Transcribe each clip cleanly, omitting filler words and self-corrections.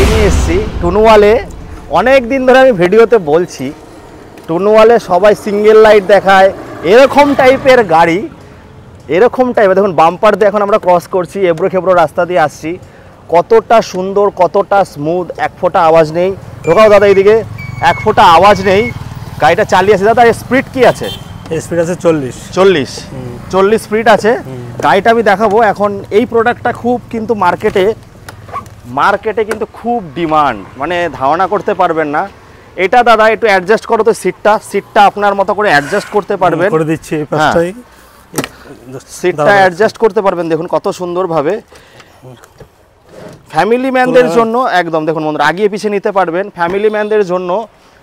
গাড়ি নিয়ে এসেছি টুনুওয়ালে। অনেক দিন ধরে আমি ভিডিওতে বলছি টুনুওয়ালে সবাই সিঙ্গেল লাইট দেখায়, এরকম টাইপের গাড়ি, এরকম টাইপের। দেখুন বাম্পার দিয়ে এখন আমরা ক্রস করছি, এবড়ো খেবড়ো রাস্তা দিয়ে আসছি, কতটা সুন্দর, কতটা স্মুথ, এক ফোঁটা আওয়াজ নেই। ঢোকাও দাদা এইদিকে, এক ফোঁটা আওয়াজ নেই। গাড়িটা চালিয়ে আছে দাদা, এর স্পিড কি আছে? স্পিড আছে 40 স্পিড আছে। গাড়িটা আমি দেখাবো। এখন এই প্রোডাক্টটা খুব কিন্তু মার্কেটে কিন্তু খুব ডিমান্ড, মানে ধারণা করতে পারবেন না। এটা দাদা একটু অ্যাডজাস্ট করো তো, সিটটা আপনার মতো করে অ্যাডজাস্ট করতে পারবেন। করে দিচ্ছি এই পাশটাই, সিটটা অ্যাডজাস্ট করতে পারবেন। দেখুন কত সুন্দরভাবে, ফ্যামিলি ম্যানদের জন্য একদম। দেখুন বন্ধুরা, আগিয়ে পিছিয়ে নিতে পারবেন। ফ্যামিলি ম্যানদের জন্য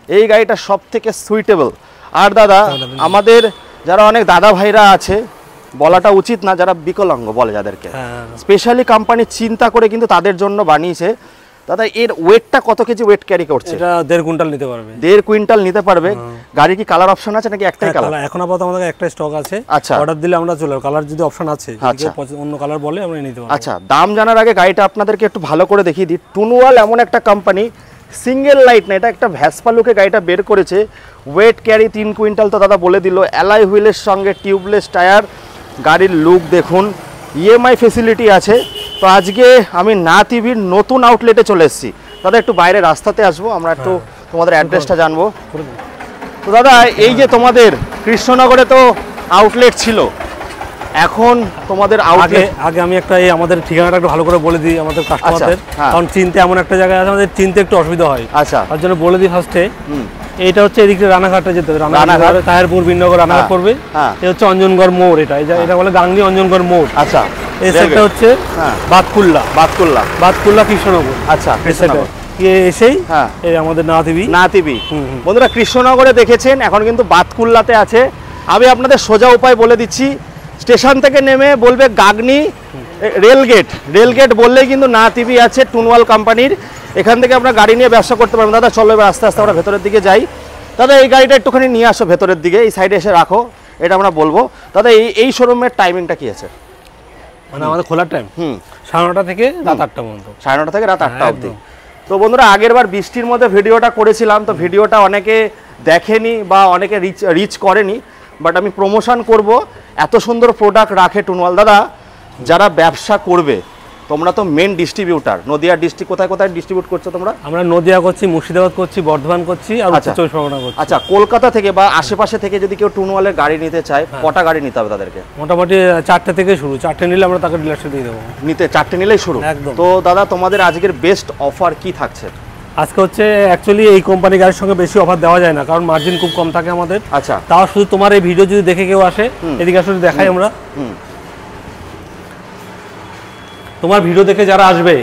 এই গাড়িটা সব থেকে সুইটেবল। আর দাদা আমাদের যারা অনেক দাদা ভাইরা আছে, বলাটা উচিত না, যারা বিকলাঙ্গ বলে যাদেরকে, স্পেশালি কোম্পানি চিন্তা করে কিন্তু তাদের জন্য বানিয়েছে। দাদা এর ওয়েটটা কত কেজি ওয়েট ক্যারি করছে? এটা 1.5 কুইন্টাল নিতে পারবে। 1.5 কুইন্টাল নিতে পারবে। গাড়ি কি কালার অপশন আছে নাকি একটাই কালার? এখন আপাতত আমাদের একটাই স্টক আছে। আচ্ছা, অর্ডার দিলে আমরা চলে যাব। কালার যদি অপশন আছে, যদি অন্য কালার বলে আমরা নিতে পারবো। আচ্ছা, দাম জানার আগে গাড়িটা আপনাদেরকে একটু ভালো করে দেখিয়ে দিই। টুনুওয়াল এমন একটা কোম্পানি, সিঙ্গেল লাইট না, এটা একটা ভ্যাসপা লুকে গাড়িটা বের করেছে। ওয়েট ক্যারি 3 কুইন্টাল তো দাদা বলে দিল। অ্যালয় হুইলের সঙ্গে টিউবলেস টায়ার। গাড়ির লুক দেখুন, ইএমআই ফেসিলিটি আছে। তো আজকে আমি না টিভির নতুন আউটলেটে চলে এসেছি দাদা। একটু বাইরে রাস্তাতে আসবো, আমরা একটু তোমাদের অ্যাড্রেসটা জানবো। তো দাদা এই যে তোমাদের কৃষ্ণনগরে তো আউটলেট ছিল, এখন তোমাদের আগে আমি একটা এই আমাদের ঠিকানাটা একটু ভালো করে বলে দিই আমাদের কাস্টমারদের, কারণ চিনতে এমন একটা জায়গায় আছে আমাদের চিনতে একটু অসুবিধা হয়। আচ্ছা, তার জন্য বলে দিই ফার্স্টে। এইটা হচ্ছে এদিকে রানাঘাটে যেতে হবে, রানাঘাট তাহেরপুর বিনগর রানাঘাট পড়বে। এটা হচ্ছে অঞ্জনগড় মোড়, এটা বলে গাঙ্গি অঞ্জনগড় মোড়। আচ্ছা, এই সাইডটা হচ্ছে বাতকুল্লা কৃষ্ণনগর। আচ্ছা, এসেই এই আমাদের না টিভি। বন্ধুরা কৃষ্ণনগরে দেখেছেন, এখন কিন্তু বাতকুল্লাতে আছে। আমি আপনাদের সোজা উপায় বলে দিচ্ছি, স্টেশন থেকে নেমে বলবে গাগনি রেলগেট বললেই কিন্তু না টিভি আছে টুনওয়াল কোম্পানির। এখান থেকে আপনার গাড়ি নিয়ে ব্যবসা করতে পারবেন। দাদা চলো এবার আস্তে আস্তে আমরা ভেতরের দিকে যাই। দাদা এই গাড়িটা একটুখানি নিয়ে আসো ভেতরের দিকে, এই সাইডে এসে রাখো, এটা আমরা বলবো। দাদা এই শোরুমের টাইমিংটা কি আছে? মানে আমাদের খোলার টাইম 9:30 থেকে রাত 8টা পর্যন্ত। 9:30 থেকে রাত 8টা অবধি। তো বন্ধুরা আগের বার বৃষ্টির মধ্যে ভিডিওটা করেছিলাম, তো ভিডিওটা অনেকে দেখেনি বা অনেকে রিচ করেনি, বাট আমি প্রমোশন করব। এত সুন্দর প্রোডাক্ট রাখে টুনওয়াল। দাদা যারা ব্যবসা করবে, তোমরা তো মেন ডিস্ট্রিবিউটার, নদিয়া ডিস্ট্রিক্ট কোথায় কোথায় ডিস্ট্রিবিউট করছো তোমরা? আমরা নদিয়া করছি, মুর্শিদাবাদ করছি, বর্ধমান করছি, আর উত্তর চব্বিশ পরগনা করছি। আচ্ছা, কলকাতা থেকে বা আশেপাশে থেকে যদি কেউ টুনওয়ালের গাড়ি নিতে চায়, কটা গাড়ি নিতে হবে তাদেরকে? মোটামুটি 4টে থেকে শুরু। 4টে নিলে আমরা তাকে ডিলারশিপ দিয়ে দেবো। 4টে নিলেই শুরু একদম। তো দাদা তোমাদের আজকের বেস্ট অফার কি থাকছে? আজকে হচ্ছে অ্যাকচুয়ালি এই কোম্পানি গাড়ির সঙ্গে বেশি অফার দেওয়া যায় না, কারণ মার্জিন খুব কম থাকে আমাদের। আচ্ছা, তাও শুধু তোমার এই ভিডিও যদি দেখে কেউ আসে, এদিকে আসলে দেখাই আমরা। তোমার ভিডিও দেখে যারা আসবে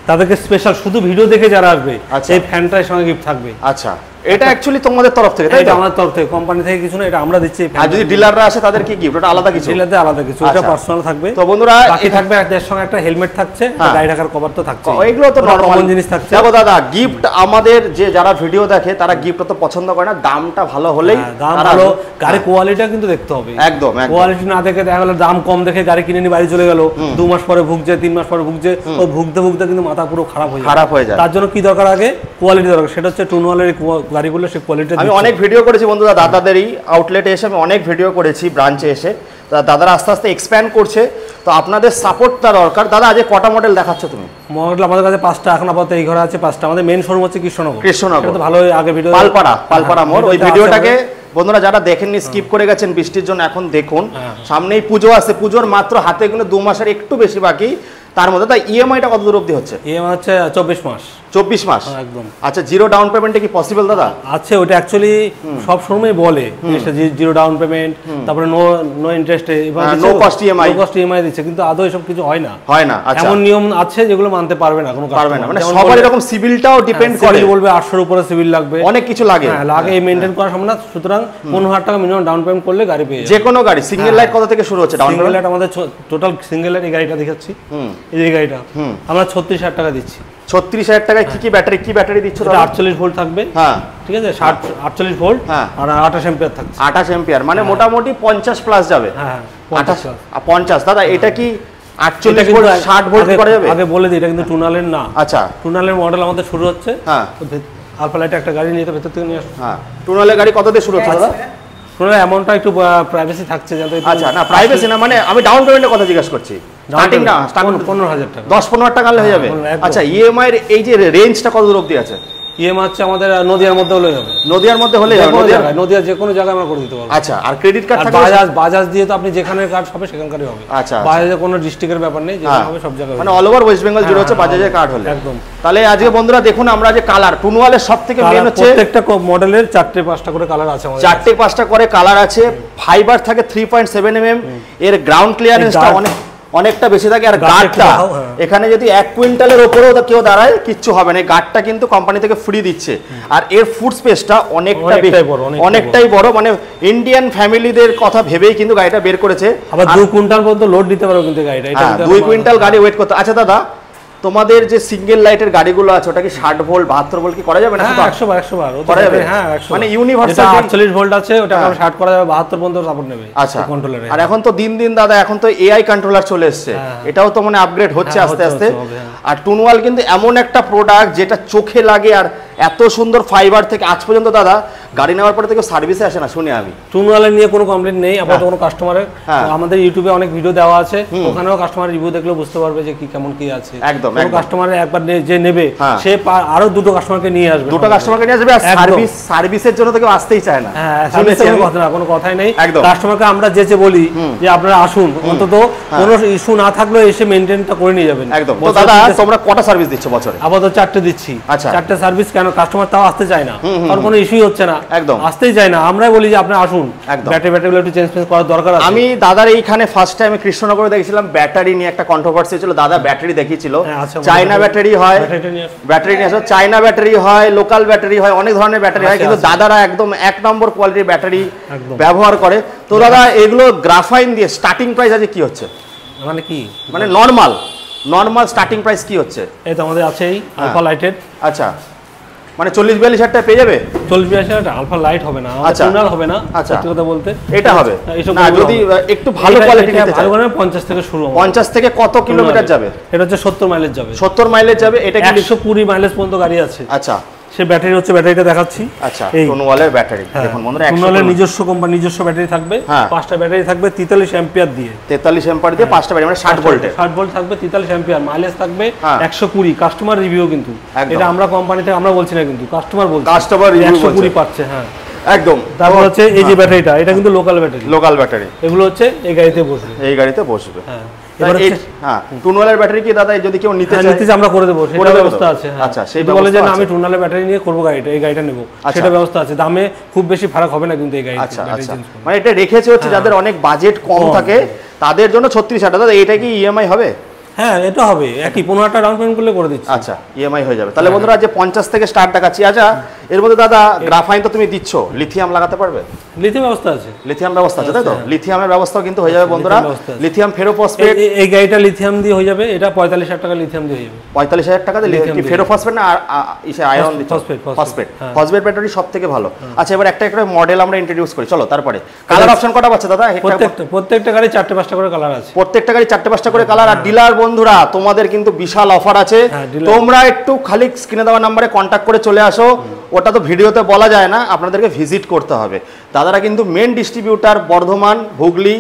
তাদেরকে স্পেশাল, শুধু ভিডিও দেখে যারা আসবে এই ফ্যানটার সঙ্গে গিফট থাকবে। আচ্ছা, এটা অ্যাকচুয়ালি তোমাদের তরফ থেকে, তাই তো? আমাদের তরফ থেকে, কোম্পানি থেকে কিছু না, এটা আমরা দিচ্ছি। আর যদি ডিলাররা আসে তাদের কি গিফট? ওটা আলাদা কিছু? ডিলারদের আলাদা কিছু, এটা পার্সোনাল থাকবে। তো বন্ধুরা বাকি থাকবে এর সঙ্গে একটা হেলমেট থাকছে, গাড়ি ঢাকার কভার তো থাকছে, এগুলো তো নরমাল জিনিস থাকছে। দেখো দাদা, গিফট আমাদের যে যারা ভিডিও দেখে তারা গিফট তো পছন্দ করে না, দামটা ভালো হলেই। দাম ভালো, গাড়ি কোয়ালিটিটা কিন্তু দেখতে হবে। একদম, কোয়ালিটি না দেখে দেখা গেল দাম কম দেখে গাড়ি কিনে নিয়ে বাড়ি চলে গেল, 2 মাস পরে ভুগছে, 3 মাস পরে ভুগছে, ও ভুগতে কিন্তু মাথা পুরো খারাপ হয়ে যায়। তার জন্য কি দরকার? আগে কোয়ালিটি দরকার। সেটা হচ্ছে টুনওয়ালের গাড়িগুলো, সেই কোয়ালিটি। আমি অনেক ভিডিও করেছি বন্ধুরা, দাদাদেরই আউটলেটে এসে আমি অনেক ভিডিও করেছি, ব্রাঞ্চে এসে। দাদারা আস্তে আস্তে এক্সপ্যান্ড করছে, তো আপনাদের সাপোর্টটা দরকার। দাদা আজ কটা মডেল দেখাচ্ছ তুমি? মডেল আমাদের কাছে 5টা, এখন আপাতত এই ঘরে আছে 5টা। আমাদের মেন শোরুম হচ্ছে কৃষ্ণনগর। তো ভালো, আগে ভিডিও পালপাড়া মোড়। ওই ভিডিওটাকে বন্ধুরা যারা দেখেননি, স্কিপ করে গেছেন বৃষ্টির জন্য, এখন দেখুন। সামনেই পুজো আছে, পুজোর মাত্র হাতে গুনে 2 মাসের একটু বেশি বাকি। তার মধ্যে তাই ইএমআইটা কত দূর অবধি হচ্ছে? ইএমআই হচ্ছে 24 মাস। 24 মাস একদম। আচ্ছা, জিরো ডাউন পেমেন্টে কি পসিবল দাদা? আছে, ওটা অ্যাকচুয়ালি সব শোরুমেই বলে জিরো ডাউন পেমেন্ট, তারপরে নো ইন্টারেস্টে, নো কস্ট ইএমআই দিচ্ছে, কিন্তু আদৌ এসব কিছু হয় না। আচ্ছা, এমন নিয়ম আছে যেগুলো মানতে পারবে না কোনো কাস্টমার। মানে সবার এরকম সিভিলটাও ডিপেন্ড করে। বলবে 800 উপরে সিভিল লাগবে, অনেক কিছু লাগে, এই মেইনটেইন করা সম্ভব না। সুতরাং 15,000 টাকা মিনিমাম ডাউন পেমেন্ট করলে গাড়ি পেয়ে যাবে। যে কোনো গাড়ি। সিঙ্গেল লাইট কত থেকে শুরু হচ্ছে ডাউন পেমেন্ট? সিঙ্গেল লাইট আমাদের টোটাল সিঙ্গেল লাইট এই গাড়িটা দেখাচ্ছি, এই গাড়িটা আমরা 36,000 টাকা দিচ্ছি। 36,000 টাকায় কি ব্যাটারি দিচ্ছ? 48 ভোল্ট থাকবে, ঠিক আছে, 48 ভোল্ট আর 28 অ্যাম্পিয়ার থাকছে। 28 অ্যাম্পিয়ার মানে মোটামুটি 50 প্লাস যাবে। 50। দাদা এটা কি 48 ভোল্ট 60 ভোল্ট করা যাবে? আগে বলে দিই এটা কিন্তু টুনালের না। আচ্ছা, টুনালের মডেল আমাদের শুরু হচ্ছে। হ্যাঁ, আলফা লাইটে একটা গাড়ি নিয়ে তো ভেতর থেকে নিয়ে আসো। হ্যাঁ, টুনালের গাড়ি কত দিয়ে শুরু হচ্ছে দাদা? টুনালের অ্যামাউন্টটা একটু প্রাইভেসি থাকছে যাতে। আচ্ছা, না প্রাইভেসি না, মানে আমি ডাউন পেমেন্টের কথা জিজ্ঞাসা করছি। স্টার্টিং না, 15,000 টাকা, 10-15 টাকা হলে হয়ে যাবে। আচ্ছা, ইএমআই এর এই যে রেঞ্জটা কত দূর অবধি আছে? ইএমআই হচ্ছে আমাদের নদিয়ার মধ্যে হলে যাবে। নদিয়ার মধ্যে হলে যাবে? নদিয়ার যে কোনো জায়গায় আমরা করে দিতে পারবো। আচ্ছা, আর ক্রেডিট কার্ড থাকবে? বাজাজ দিয়ে তো আপনি যেখানে কার্ড হবে সেখানকারই হবে। আচ্ছা, বাজাজে কোনো ডিস্ট্রিক্টের ব্যাপার নেই, যেখানে হবে সব জায়গায়, মানে অল ওভার ওয়েস্ট বেঙ্গল জুড়ে হচ্ছে বাজাজের কার্ড হলে। একদম। তাহলে আজকে বন্ধুরা দেখুন, আমরা যে কালার টুনওয়ালের সবথেকে মেইন হচ্ছে প্রত্যেকটা মডেলের 4-5টা করে কালার আছে আমাদের। 4-5টা করে কালার আছে। ফাইবার থাকে 3.7 mm, এর গ্রাউন্ড ক্লিয়ারেন্সটা অনেকটা বেশি থাকে। আর গার্ডটা এখানে যদি 1 কুইন্টালের উপরেও কেউ দাঁড়ায় কিচ্ছু হবে না, গার্ডটা কিন্তু কোম্পানি থেকে ফ্রি দিচ্ছে। আর এর ফুড স্পেসটা অনেকটাই বড়, মানে ইন্ডিয়ান ফ্যামিলিদের কথা ভেবেই কিন্তু গাড়িটা বের করেছে। আবার 2 কুইন্টাল পর্যন্ত লোড দিতে পারো কিন্তু গাড়িটা, এটা 2 কুইন্টাল গাড়ি ওয়েট করতে। আচ্ছা দাদা, তোমাদের যে সিঙ্গেল লাইটের গাড়িগুলো আছে ওটা কি 60 ভোল্ট 72 ভোল্ট কি করা যাবে না? 100 বার করা যাবে। হ্যাঁ, 100 মানে ইউনিভার্সাল 48 ভোল্ট আছে, ওটা আমরা 60 করা যাবে, 72 পর্যন্ত সাপোর্ট নেবে। আচ্ছা, কন্ট্রোলারে। আর এখন তো দিন দাদা, এখন তো এআই কন্ট্রোলার চলে এসেছে, এটাও তো মানে আপগ্রেড হচ্ছে আস্তে আস্তে। আর টুনওয়াল কিন্তু এমন একটা প্রোডাক্ট যেটা চোখে লাগে, আর এত সুন্দর ফাইবার থেকে আজ পর্যন্ত দাদা গাড়ি নেওয়ার পরে থেকে সার্ভিসে আসে না শুনি আমি। টুনওয়ালের নিয়ে কোনো কমপ্লেইন নেই আপাতত কোনো কাস্টমারের। আমাদের ইউটিউবে অনেক ভিডিও দেওয়া আছে, ওখানেও কাস্টমার রিভিউ দেখলে বুঝতে পারবে যে কি কেমন কি আছে। একদম, কাস্টমারের একবার যে নেবে সে আরো 2টো কাস্টমারকে নিয়ে আসবে, 2টো কাস্টমারকে নিয়ে আসবে। আর সার্ভিসের জন্য তো কেউ আসতেই চায় না। হ্যাঁ, সার্ভিসের কথা না, কোনো কথাই নেই। কাস্টমারকে আমরা যে বলি যে আপনারা আসুন, অন্তত কোনো ইস্যু না থাকলেও এসে মেইনটেইনটা করে নিয়ে যাবেন। একদম। তো দাদা তোমরা কটা সার্ভিস দিচ্ছ বছরে? আপাতত 4টে দিচ্ছি। আচ্ছা, 4টে সার্ভিস কেন? কাস্টমার তাও আসতে চায় না, আর কোনো ইস্যুই হচ্ছে না, একদম আসতেই চায় না। আমরাই বলি যে আপনি আসুন, ব্যাটারিগুলো একটু চেঞ্জ করার দরকার আছে। আমি দাদার এইখানে ফার্স্ট টাইম কৃষ্ণনগরে দেখেছিলাম, ব্যাটারি নিয়ে একটা কন্ট্রোভার্সি ছিল। দাদা ব্যাটারি দেখিয়েছিল, চায়না ব্যাটারি হয়, ব্যাটারি নিয়ে আসো, চায়না ব্যাটারি হয়, লোকাল ব্যাটারি হয়, অনেক ধরনের ব্যাটারি হয়, কিন্তু দাদারা একদম 1 নম্বর কোয়ালিটির ব্যাটারি ব্যবহার করে। তো দাদা এগুলো গ্রাফাইন দিয়ে স্টার্টিং প্রাইস আছে কি হচ্ছে? মানে কি, মানে নরমাল স্টার্টিং প্রাইস কি হচ্ছে? এই তো আমাদের আছে এই আলফা লাইটেড। আচ্ছা, মানে 40-42 হাজার টাকা পেয়ে যাবে? 40-42 হাজার আলফা লাইট হবে না, টুনাল হবে না। আচ্ছা, সত্যি কথা বলতে এটা হবে না, যদি একটু ভালো কোয়ালিটি নিতে চাই, 50 থেকে শুরু। 50 থেকে কত কিলোমিটার যাবে? এটা হচ্ছে 70 মাইলেজ যাবে। 70 মাইলেজ যাবে। এটা কি 120 মাইলেজ পর্যন্ত গাড়ি আছে। আচ্ছা, সে ব্যাটারি হচ্ছে, ব্যাটারিটা দেখাচ্ছি। আচ্ছা, টুনওয়ালের ব্যাটারি দেখুন বন্ধুরা, টুনওয়ালের নিজস্ব কোম্পানি নিজস্ব ব্যাটারি থাকবে। 5টা ব্যাটারি থাকবে 43 অ্যাম্পিয়ার দিয়ে, 43 অ্যাম্পিয়ার দিয়ে 5টা ব্যাটারি, মানে 60 ভোল্টের। 60 ভোল্ট থাকবে, 43 অ্যাম্পিয়ার, মাইলেজ থাকবে 120। কাস্টমার রিভিউ কিন্তু এটা আমরা কোম্পানি থেকে আমরা বলছি না, কিন্তু কাস্টমার বলছে, কাস্টমার রিভিউ 120 পাচ্ছে। হ্যাঁ, একদম। তারপর হচ্ছে এই যে ব্যাটারিটা, এটা কিন্তু লোকাল ব্যাটারি। এগুলো হচ্ছে এই গাড়িতে বসবে। হ্যাঁ, হ্যাঁ, টুনওয়ালের ব্যাটারি কি দাদা যদি কেউ নিতে চায় আমরা করে দেবো, সেটা ব্যবস্থা আছে। আচ্ছা, সেই বলে যে আমি টুনওয়ালের ব্যাটারি নিয়ে করবো গাড়িটা, এই গাড়িটা নেবো, সেটা ব্যবস্থা আছে। দামে খুব বেশি ফারাক হবে না কিন্তু এই গাড়ি। আচ্ছা, মানে এটা রেখেছে হচ্ছে যাদের অনেক বাজেট কম থাকে তাদের জন্য 36,000 দাদা। এটা কি ইএমআই হবে? হ্যাঁ, এটা হবে একই 15টা ডাউন পেমেন্ট করলে করে দিচ্ছি। আচ্ছা, ইএমআই হয়ে যাবে। তাহলে বন্ধুরা যে 50 থেকে স্টার্ট দেখাচ্ছি। আচ্ছা, এর মধ্যে দাদা গ্রাফাইন তো তুমি দিচ্ছ, লিথিয়াম লাগাতে পারবে? লিথিয়াম ব্যবস্থা আছে, লিথিয়াম ব্যবস্থা আছে, তাই তো? লিথিয়ামের ব্যবস্থাও কিন্তু হয়ে যাবে বন্ধুরা। লিথিয়াম ফেরোফসফেট, এই গাড়িটা লিথিয়াম দিয়ে হয়ে যাবে। এটা 45,000 টাকা লিথিয়াম দিয়ে হয়ে যাবে। 45,000 টাকা দিয়ে কি ফেরোফসফেট না আয়রন দিচ্ছ? ফসফেট ব্যাটারি সব থেকে ভালো। আচ্ছা, এবার একটা মডেল আমরা ইন্ট্রোডিউস করি, চলো। তারপরে কালার অপশন কটা পাচ্ছে দাদা? প্রত্যেকটা গাড়ি 4-5টা করে কালার আছে। প্রত্যেকটা গাড়ি 4-5টা করে কালার। আর ডিলার বন্ধুরা তোমাদের কিন্তু বিশাল অফার আছে, তোমরা একটু খালি স্ক্রিনে দেওয়া নম্বরে কন্ট্যাক্ট করে চলে আসো। ওটা তো ভিডিওতে বলা যায় না, আপনাদেরকে ভিজিট করতে হবে। দাদারা কিন্তু মেন ডিস্ট্রিবিউটার বর্ধমান, হুগলি,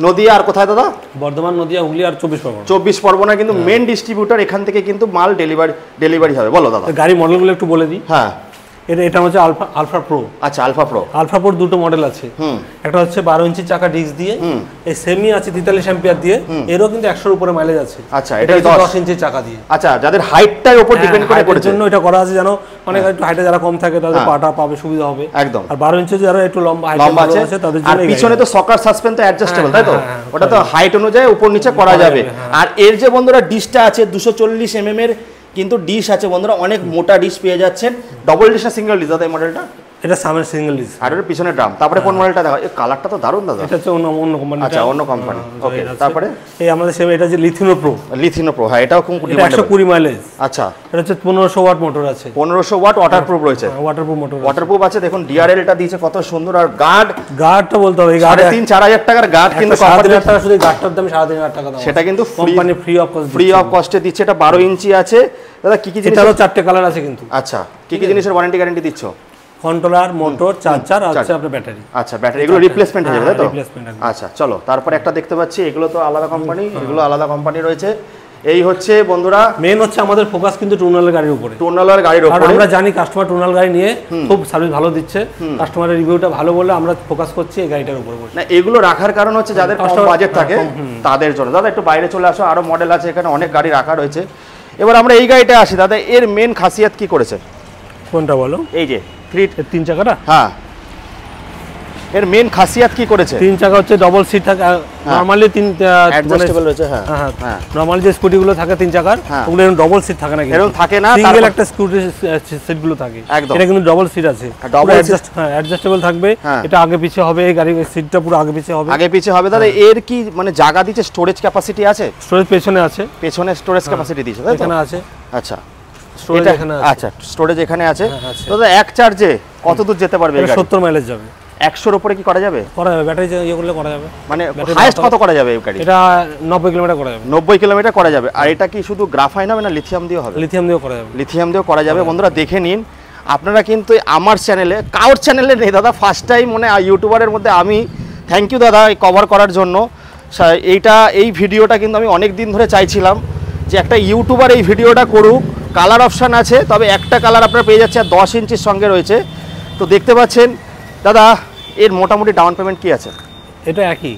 নদিয়া, আর কোথায় দাদা? বর্ধমান, নদিয়া, হুগলি আর 24 পরগনা কিন্তু মেন ডিস্ট্রিবিউটার। এখান থেকে কিন্তু মাল ডেলিভারি হবে। বলো দাদা গাড়ি মডেলগুলো একটু বলে দিই। হ্যাঁ, এটা হচ্ছে আলফা প্রো। আচ্ছা, আলফা প্রো 2টো মডেল আছে। একটা হচ্ছে 12 ইঞ্চি চাকা ডিস্ক দিয়ে, এই সেমি আছে 43 অ্যাম্পিয়ার দিয়ে, এরও কিন্তু 100 এর উপরে মাইলেজ আছে। আচ্ছা, এটা 10 ইঞ্চি চাকা দিয়ে। আচ্ছা, যাদের হাইটটার উপর ডিপেন্ড করে করেছে জন্য এটা করা আছে, জানো অনেক একটু হাইটে যারা কম থাকে তাদের পাটা পাবে, সুবিধা হবে একদম। আর 12 ইঞ্চি যারা একটু লম্বা আছে তাদের জন্য। আর পিছনে তো সকার সাসপেন্স তো অ্যাডজাস্টেবল, তাই তো? ওটা তো হাইট অনুযায়ী উপর নিচে করা যাবে। আর এর যে বন্ধুরা ডিশটা আছে 240 mm এর কিন্তু ডিশ আছে বন্ধুরা, অনেক মোটা ডিশ পেয়ে যাচ্ছেন। ডবল ডিশ না সিঙ্গেল ডিশ দাদা এই মডেলটা? এটা সামনে সিঙ্গেল ডিস্ক আর এর পিছনে ড্রাম। তারপরে কোন মডেলটা দেখো, এই কালারটা তো দারুণ দাদা। এটা হচ্ছে অন্য কোম্পানি। আচ্ছা অন্য কোম্পানি, ওকে। তারপরে এই আমাদের সেম এটা যে লিথিনো প্রো, হ্যাঁ এটাও খুব ডিমান্ড। 120 মাইলেজ। আচ্ছা এটা হচ্ছে 1500 ওয়াট মোটর আছে। 1500 ওয়াট ওয়াটারপ্রুফ রয়েছে। ওয়াটারপ্রুফ মোটর, ওয়াটারপ্রুফ আছে। দেখুন ডিআরএলটা দিয়েছে কত সুন্দর। আর গার্ডটা বলতে হবে, এই গার্ড 3-4 টাকার গার্ড, কিন্তু 7,500 টাকা, শুধু গার্ডটার দাম 7,500 টাকা দাম। সেটা কিন্তু কোম্পানি ফ্রি অফ কস্টে দিচ্ছে। এটা 12 ইঞ্চি আছে দাদা। কি কি জিনিস? এটারও 4টে কালার আছে কিন্তু। আচ্ছা কি কি জিনিসের ওয়ারেন্টি গ্যারান্টি দিচ্ছ? কন্ট্রোলার, মোটর, চার্জার আর আপনার ব্যাটারি। আচ্ছা ব্যাটারি, এগুলো রিপ্লেসমেন্ট হয়ে যাবে তাই তো? আচ্ছা চলো তারপরে একটা দেখতে পাচ্ছি, এগুলো তো আলাদা কোম্পানি, এগুলো আলাদা কোম্পানি রয়েছে। এই হচ্ছে বন্ধুরা মেন হচ্ছে আমাদের ফোকাস কিন্তু টুনাল গাড়ির উপরে। টুনাল গাড়ির উপরে আমরা জানি কাস্টমার টুনাল গাড়ি নিয়ে খুব সার্ভিস ভালো দিচ্ছে, কাস্টমারের রিভিউটা ভালো বলে আমরা ফোকাস করছি এই গাড়িটার উপরে। না এগুলো রাখার কারণ হচ্ছে যাদের কম বাজেট থাকে তাদের জন্য। দাদা একটু বাইরে চলে আসো, আরো মডেল আছে এখানে, অনেক গাড়ি রাখা রয়েছে। এবার আমরা এই গাড়িটা আসি দাদা, এর মেন খাসিয়াত কি করেছে? কোনটা বলো? এই যে 3 চাকাটা। হ্যাঁ এর মেন খাসিয়াত কি করেছে? 3 চাকা হচ্ছে ডবল সিট থাকে নরমালি, 3 অ্যাডজাস্টেবল রয়েছে। হ্যাঁ হ্যাঁ নরমালি যে স্কুটিগুলো থাকে 3 চাকার, ওগুলো এরকম ডবল সিট থাকে না, এরকম থাকে না, সিঙ্গেল একটা স্কুটি সিটগুলো থাকে। এটা কিন্তু ডবল সিট আছে, ডবল অ্যাডজাস্টেবল থাকবে। এটা আগে পিছে হবে, এই গাড়ির সিটটা পুরো আগে পিছে হবে। দাদা এর কি মানে জায়গা দিচ্ছে, স্টোরেজ ক্যাপাসিটি আছে? স্টোরেজ পেছনে আছে, পেছনে স্টোরেজ ক্যাপাসিটি দিয়েছে তাই তো? এখানে আছে। আচ্ছা স্টোরেজ এখানে আছে। আচ্ছা স্টোরেজ এখানে আছে। দাদা এক চার্জে কত দূর যেতে পারবে? 70 মাইলেজ যাবে। 100 এর উপরে কি করা যাবে? করা যাবে, ব্যাটারি ইয়ে করলে করা যাবে। মানে হাইয়েস্ট কত করা যাবে এই গাড়ি? এটা 90 কিলোমিটার করা যাবে। 90 কিলোমিটার করা যাবে। আর এটা কি শুধু গ্রাফাইন হবে না লিথিয়াম দিয়ে হবে? লিথিয়াম দিয়েও করা যাবে। লিথিয়াম দিয়েও করা যাবে। বন্ধুরা দেখে নিন আপনারা, কিন্তু আমার চ্যানেলে, কাউর চ্যানেলে নেই দাদা, ফার্স্ট টাইম মানে ইউটিউবারের মধ্যে আমি। থ্যাংক ইউ দাদা কভার করার জন্য। এই ভিডিওটা কিন্তু আমি অনেক দিন ধরে চাইছিলাম যে একটা ইউটিউবার এই ভিডিওটা করুক। কালার অপশান আছে, তবে একটা কালার আপনারা পেয়ে যাচ্ছে, আর 10 ইঞ্চির সঙ্গে রয়েছে। তো দেখতে পাচ্ছেন দাদা এর মোটামুটি ডাউন পেমেন্ট কি আছে? এটা একই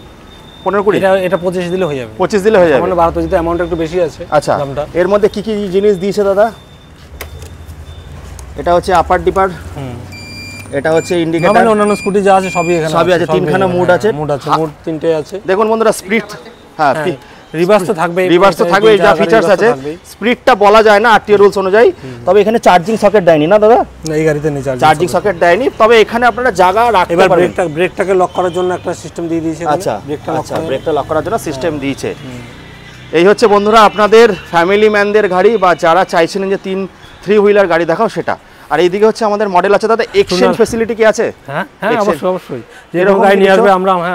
15-20। এটা 25 দিলে হয়ে যাবে। 25 দিলে হয়ে যাবে। মানে ভারত যদি অ্যামাউন্ট একটু বেশি আছে। আচ্ছা এর মধ্যে কি কি জিনিস দিয়েছে দাদা? এটা হচ্ছে আপার ডিপার, এটা হচ্ছে ইন্ডিকেটর, অন্যান্য স্কুটি যা আছে সবই এখানে সবই আছে। 3খানা মুড আছে, মুড 3টে আছে। দেখুন বন্ধুরা স্প্লিট, হ্যাঁ রিভার্স তো থাকবে, যা ফিচার্স আছে। স্প্লিটটা বলা যায় না আরটিও রুলস অনুযায়ী, তবে এখানে চার্জিং সকেট দেয়নি না দাদা? না এই গাড়িতে নেই চার্জিং সকেট দেয়নি, তবে এখানে আপনারা জায়গা রাখতে পারবেন। এবার ব্রেকটাকে লক করার জন্য একটা সিস্টেম দিয়ে দিয়েছে। আচ্ছা ব্রেকটা লক করার জন্য সিস্টেম দিয়েছে। এই হচ্ছে বন্ধুরা আপনাদের ফ্যামিলি ম্যানদের গাড়ি, বা যারা চাইছিলেন যে 3 হুইলার গাড়ি দেখাও সেটা। আর এইদিকে হচ্ছে আমাদের মডেল আছে দাদা। এক্সচেঞ্জ ফ্যাসিলিটি কি আছে? হ্যাঁ অবশ্যই যেরকম গাড়ি নিয়ে আসবে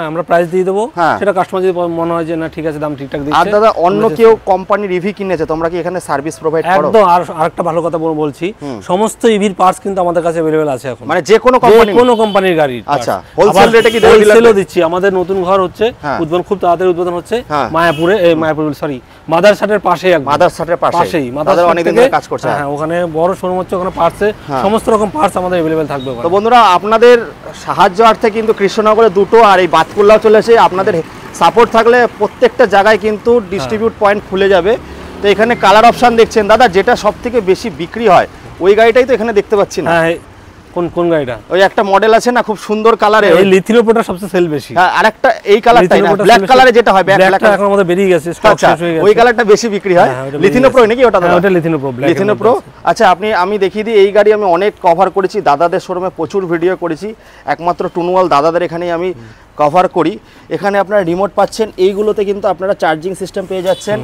আমরা প্রাইস দিয়ে দেবো, সেটা কাস্টমার যদি মনে হয় যে না ঠিক আছে দাম ঠিকঠাক দিচ্ছে। আর দাদা অন্য কেউ কোম্পানি রিভিউ কিনেছে, তোমরা কি এখানে সার্ভিস প্রোভাইড করো? একদম। আর আরেকটা ভালো কথা বলছি, সমস্ত ইভির পার্টস কিন্তু আমাদের কাছে अवेलेबल আছে এখন, মানে যে কোনো কোম্পানির গাড়ি। আচ্ছা হোলসেল রেটে কি হোলসেলও দিচ্ছি। আমাদের নতুন ঘর হচ্ছে উদ্বোধন, খুব তাড়াতাড়ি উদ্বোধন হচ্ছে মায়াপুরে, মাদারসাটের পাশেই, মাদারসাটের পাশেই মাদার অনেক দিন ধরে কাজ করছে। হ্যাঁ ওখানে বড় শোরুম হচ্ছে, ওখানে পার্টসে সমস্ত রকম পার্টস আমাদের अवेलेबल থাকবে। তো বন্ধুরা আপনাদের সাহায্যার্থে কিন্তু কৃষ্ণনগরে 2টো আর এই বাতকুল্লাও চলে আসে। আপনাদের সাপোর্ট থাকলে প্রত্যেকটা জায়গায় কিন্তু ডিস্ট্রিবিউট পয়েন্ট খুলে যাবে। তো এখানে কালার অপশন দেখছেন দাদা, যেটা সবথেকে বেশি বিক্রি হয় ওই গাড়িটাই তো এখানে দেখতে পাচ্ছি না। হ্যাঁ কোন গাড়িটা? ওই একটা মডেল আছে না খুব সুন্দর কালারে, এই লিথিনো প্রোটা সবচেয়ে সেল বেশি। হ্যাঁ আরেকটা এই কালারটাই না, ব্ল্যাক কালারে যেটা হয়, ব্ল্যাকটা এখন আমাদের বেরিয়ে গেছে, স্টক শেষ হয়ে গেছে। ওই কালারটা বেশি বিক্রি হয়। লিথিনো প্রো নাকি ওটা? হ্যাঁ ওটা লিথিনো প্রো, লিথিনো প্রো। আচ্ছা আমি দেখিয়ে দিই, এই গাড়ি আমি অনেক কভার করেছি, দাদাদের শোরুমে প্রচুর ভিডিও করেছি, একমাত্র টুনুয়াল দাদাদের এখানেই আমি কভার করি। এখানে আপনারা রিমোট পাচ্ছেন, এইগুলোতে কিন্তু আপনারা চার্জিং সিস্টেম পেয়ে যাচ্ছেন।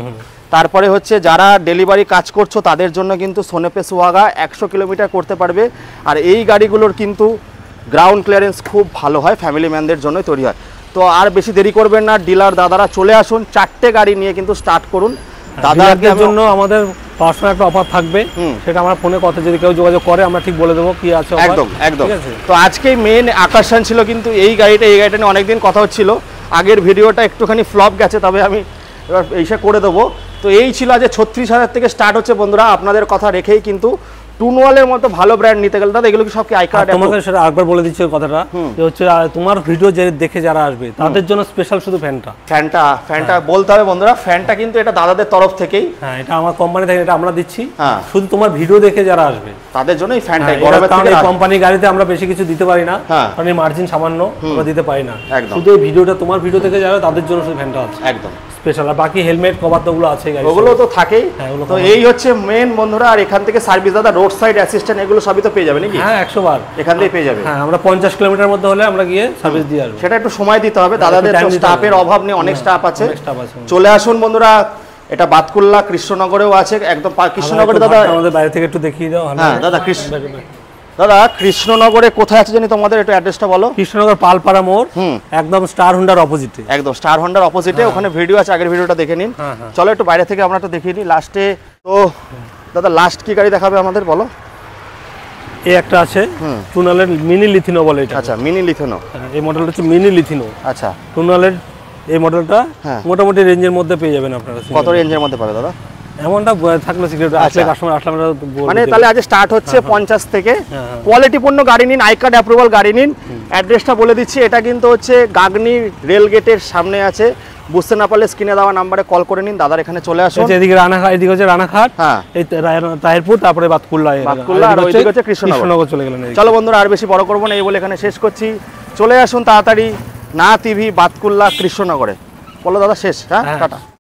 তারপরে হচ্ছে যারা ডেলিভারি কাজ করছো তাদের জন্য কিন্তু সোনেপে সুহাগা 100 কিলোমিটার করতে পারবে। আর এই গাড়িগুলোর কিন্তু গ্রাউন্ড ক্লিয়ারেন্স খুব ভালো হয়, ফ্যামিলি ম্যানদের জন্যই তৈরি হয়। তো আর বেশি দেরি করবেন না, ডিলার দাদারা চলে আসুন, 4টে গাড়ি নিয়ে কিন্তু স্টার্ট করুন। দাদাদের জন্য আমাদের পার্সোনাল একটা অফার থাকবে, সেটা আমরা ফোনে কথা যদি কেউ যোগাযোগ করে আমরা ঠিক বলে দেবো কি আছে। একদম। তো আজকে মেন আকর্ষণ ছিল কিন্তু এই গাড়িটা নিয়ে অনেকদিন কথা হচ্ছিল। আগের ভিডিওটা একটুখানি ফ্লপ গেছে, তবে আমি এবার এইসব করে দেবো। তো এই ছিল আজ 36,000 থেকে স্টার্ট হচ্ছে বন্ধুরা। আপনাদের কথা রেখেই কিন্তু টুনওয়ালের মতো ভালো ব্র্যান্ড নিতে গেলে দাদা এগুলো কি সব কি আই কার্ড? তোমাকে সেটা আরেকবার বলে দিচ্ছি কথাটা, যে হচ্ছে তোমার ভিডিও যে দেখে যারা আসবে তাদের জন্য স্পেশাল শুধু ফ্যানটা বলতে হবে বন্ধুরা। ফ্যানটা কিন্তু এটা দাদাদের তরফ থেকেই, হ্যাঁ এটা আমার কোম্পানি থেকে এটা আমরা দিচ্ছি। শুধু তোমার ভিডিও দেখে যারা আসবে তাদের জন্য এই ফ্যানটাই। গরমের কারণে কোম্পানি গাড়িতে আমরা বেশি কিছু দিতে পারি না, কারণ এই মার্জিন সামান্য আমরা দিতে পারি না। শুধু এই ভিডিওটা তোমার ভিডিও থেকে যাবে তাদের জন্য শুধু ফ্যানটা আছে, একদম স্পেশাল। আর বাকি হেলমেট কভার তো ওগুলো আছে, ওগুলো তো থাকেই। তো এই হচ্ছে মেন বন্ধুরা। আর এখান থেকে সার্ভিস দাদা, রোড সাইড অ্যাসিস্ট্যান্ট এগুলো সবই তো পেয়ে যাবে নাকি? হ্যাঁ 100 বার এখান থেকেই পেয়ে যাবে। হ্যাঁ, আমরা 50 কিলোমিটার মধ্যে হলে আমরা গিয়ে সার্ভিস দিয়ে আসবো। সেটা একটু সময় দিতে হবে, দাদাদের তো স্টাফের অভাব নেই, অনেক স্টাফ আছে। চলে আসুন বন্ধুরা, এটা বাতকুল্লা কৃষ্ণনগরেও আছে, একদম কৃষ্ণনগরে। দাদা আমাদের বাইরে থেকে একটু দেখিয়ে দাও। হ্যাঁ দাদা, দাদা কৃষ্ণনগরে কোথায় আছে জানি তোমাদের, একটু অ্যাড্রেসটা বলো। কৃষ্ণনগর পালপাড়া মোড়, একদম স্টার হোন্ডার অপোজিটে। একদম স্টার হোন্ডার অপোজিটে, ওখানে ভিডিও আছে, আগের ভিডিওটা দেখে নিন। চলো একটু বাইরে থেকে আমরা একটু দেখিয়ে নিই লাস্টে। তো দাদা লাস্ট কি গাড়ি দেখাবে আমাদের বলো? এই একটা আছে টুনালের মিনি লিথিনো বলে এটা। আচ্ছা, মিনি লিথিনো। এই মডেলটা হচ্ছে মিনি লিথিনো। আচ্ছা, টুনালের এই মডেলটা মোটামুটি রেঞ্জের মধ্যে পেয়ে যাবেন আপনারা। কত রেঞ্জের মধ্যে পাবে দাদা? এমনটা থাকলে সিক্রেট, আসলে কাস্টমার আসলে আমরা মানে তাহলে আজ স্টার্ট হচ্ছে 50 থেকে। কোয়ালিটিপূর্ণ গাড়ি নিন, আই কার্ড অ্যাপ্রুভাল গাড়ি নিন। অ্যাড্রেসটা বলে দিচ্ছি, এটা কিন্তু হচ্ছে গাগনি রেল গেটের সামনে আছে। বুঝতে না পারলে স্ক্রিনে দেওয়া নাম্বারে কল করে নিন, দাদার এখানে চলে আসুন। এদিকে রানাঘাট, এদিকে হচ্ছে রানাঘাট, এই তাহিরপুর, তারপরে বাতকুল্লা, আর ওইদিকে হচ্ছে কৃষ্ণনগর চলে গেলেন। চলো বন্ধুরা, আর বেশি বড় করবো না, এই বলে এখানে শেষ করছি। চলে আসুন তাড়াতাড়ি না টিভি, বাতকুল্লা, কৃষ্ণনগরে। বলো দাদা, শেষ? হ্যাঁ, টাটা।